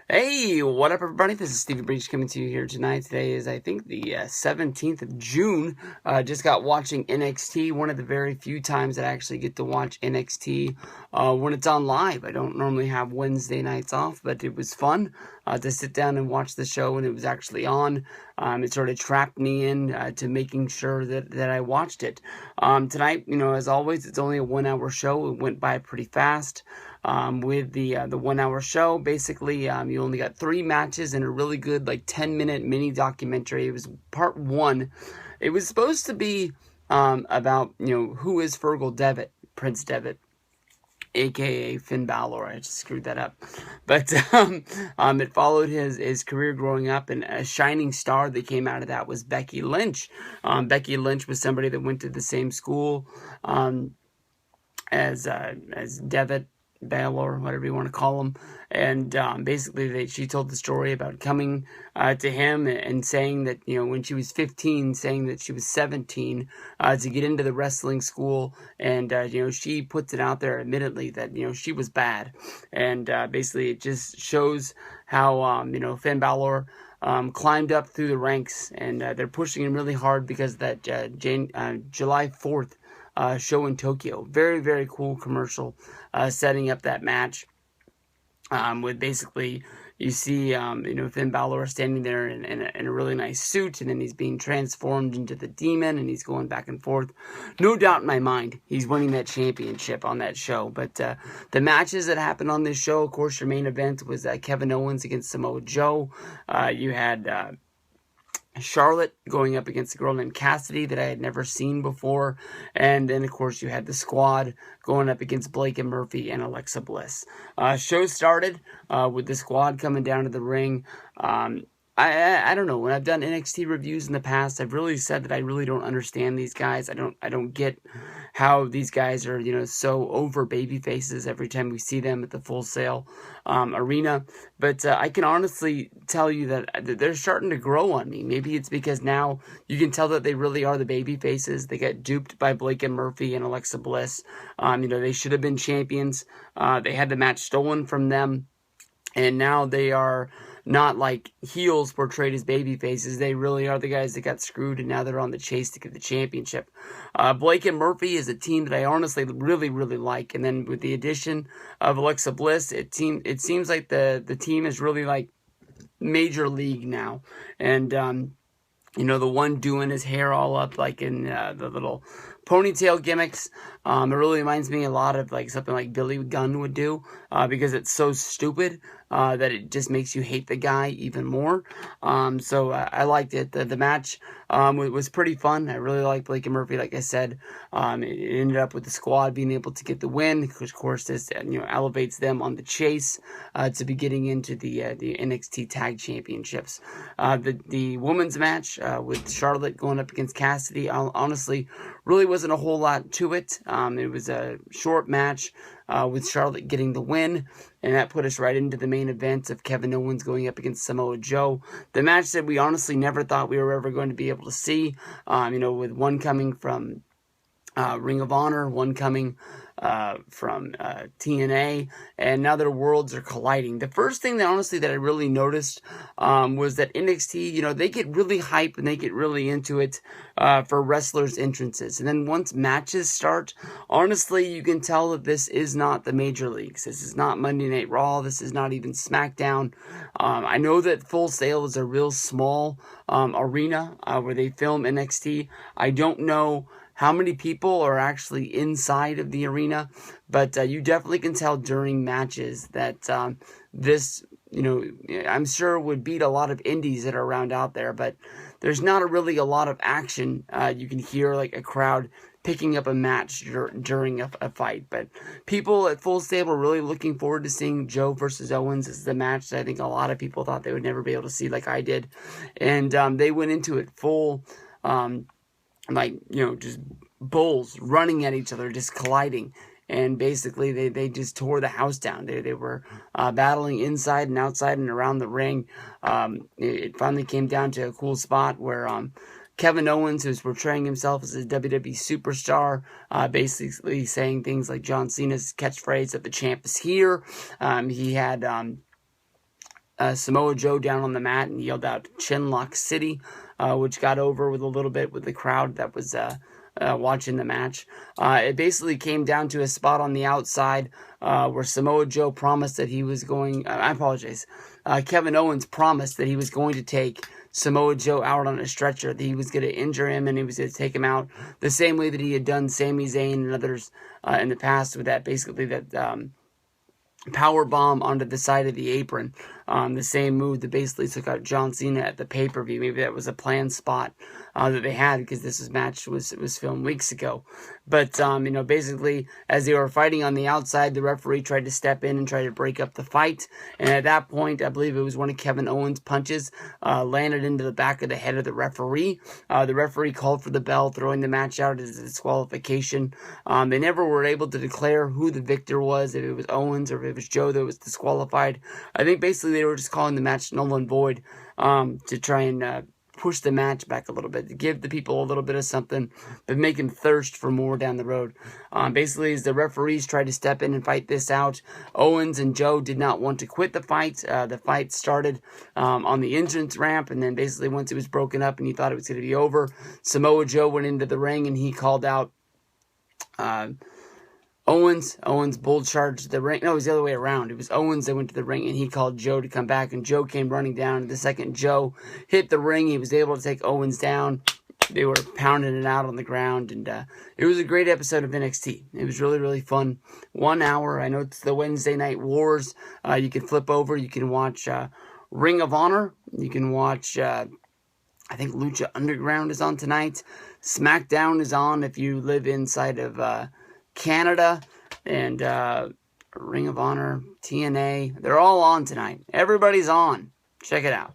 Hey, what up, everybody? This is Stevie Breach coming to you here tonight. Today is, I think, the 17th of June. Just got watching NXT, one of the very few times that I actually get to watch NXT when it's on live. I don't normally have Wednesday nights off, but it was fun to sit down and watch the show when it was actually on. It sort of trapped me in to making sure that I watched it. Tonight, as always, it's only a 1 hour show. It went by pretty fast. With the 1 hour show, basically, you only got 3 matches and a really good 10-minute mini documentary. It was part 1. It was supposed to be about who is Fergal Devitt, Prince Devitt, aka Finn Balor. I just screwed that up, but it followed his career growing up, and a shining star that came out of that was Becky Lynch. Becky Lynch was somebody that went to the same school as Devitt, Balor, whatever you want to call him, and basically she told the story about coming to him and saying that when she was 15, saying that she was 17 to get into the wrestling school, and she puts it out there admittedly that she was bad, and basically it just shows how Finn Balor climbed up through the ranks, and they're pushing him really hard because of that July 4th show in Tokyo. Very, very cool commercial setting up that match with basically you see Finn Balor standing there in a really nice suit, and then he's being transformed into the demon, and he's going back and forth. No doubt in my mind he's winning that championship on that show. But the matches that happened on this show, of course, your main event was Kevin Owens against Samoa Joe. You had Charlotte going up against a girl named Cassidy that I had never seen before. And then, of course, you had the Squad going up against Blake and Murphy and Alexa Bliss. Show started with the Squad coming down to the ring. I don't know. When I've done NXT reviews in the past, I've really said that I really don't understand these guys. I don't get how these guys are, so over baby faces every time we see them at the Full Sail arena. But I can honestly tell you that they're starting to grow on me. Maybe it's because now you can tell that they really are the baby faces. They got duped by Blake and Murphy and Alexa Bliss. They should have been champions. They had the match stolen from them. And now they are not like heels portrayed as baby faces. They really are the guys that got screwed, and now they're on the chase to get the championship. Blake and Murphy is a team that I honestly really, really like. And then with the addition of Alexa Bliss, it seems like the team is really like major league now. And the one doing his hair all up like in the little ponytail gimmicks. It really reminds me a lot of something like Billy Gunn would do because it's so stupid that it just makes you hate the guy even more. So I liked it. The match was pretty fun. I really liked Blake and Murphy. Like I said, it ended up with the Squad being able to get the win, which of course this elevates them on the chase to be getting into the NXT Tag Championships. The women's match with Charlotte going up against Cassidy, honestly, really wasn't a whole lot to it. It was a short match with Charlotte getting the win, and that put us right into the main event of Kevin Owens going up against Samoa Joe. The match that we honestly never thought we were ever going to be able to see, with one coming from Ring of Honor, one coming from TNA, and now their worlds are colliding. The first thing that honestly that I really noticed was that NXT, they get really hype and they get really into it for wrestlers' entrances. And then once matches start, honestly, you can tell that this is not the major leagues. This is not Monday Night Raw. This is not even SmackDown. I know that Full Sail is a real small arena where they film NXT. I don't know how many people are actually inside of the arena, but you definitely can tell during matches that this, I'm sure would beat a lot of indies that are around out there, but there's not really a lot of action. You can hear like a crowd picking up a match during a fight, but people at Full Sail were really looking forward to seeing Joe versus Owens. This is the match that I think a lot of people thought they would never be able to see like I did, and they went into it full just bulls running at each other, just colliding. And basically, they just tore the house down. They were battling inside and outside and around the ring. It finally came down to a cool spot where Kevin Owens, who's portraying himself as a WWE superstar, basically saying things like John Cena's catchphrase that the champ is here. He had Samoa Joe down on the mat and yelled out Chinlock City, which got over with a little bit with the crowd that was watching the match. It basically came down to a spot on the outside where Samoa Joe promised that he was going... I apologize. Kevin Owens promised that he was going to take Samoa Joe out on a stretcher, that he was going to injure him and he was going to take him out the same way that he had done Sami Zayn and others in the past with that, basically that power bomb onto the side of the apron. The same move that basically took out John Cena at the pay-per-view. Maybe that was a planned spot that they had because this match was filmed weeks ago. But, basically, as they were fighting on the outside, the referee tried to step in and try to break up the fight. And at that point, I believe it was one of Kevin Owens' punches landed into the back of the head of the referee. The referee called for the bell, throwing the match out as a disqualification. They never were able to declare who the victor was, if it was Owens or if it was Joe that was disqualified. I think basically they were just calling the match null and void to try and push the match back a little bit, to give the people a little bit of something, but make them thirst for more down the road. Basically, as the referees tried to step in and fight this out, Owens and Joe did not want to quit the fight. The fight started on the entrance ramp, and then basically once it was broken up and he thought it was going to be over, Samoa Joe went into the ring and he called out Owens bull charged the ring. No, it was the other way around. It was Owens that went to the ring, and he called Joe to come back, and Joe came running down. The second Joe hit the ring, he was able to take Owens down. They were pounding it out on the ground, and it was a great episode of NXT. It was really, really fun. 1 hour. I know it's the Wednesday Night Wars. You can flip over. You can watch Ring of Honor. You can watch, I think Lucha Underground is on tonight. SmackDown is on if you live inside of Canada, and Ring of Honor, TNA, they're all on tonight. Everybody's on. Check it out.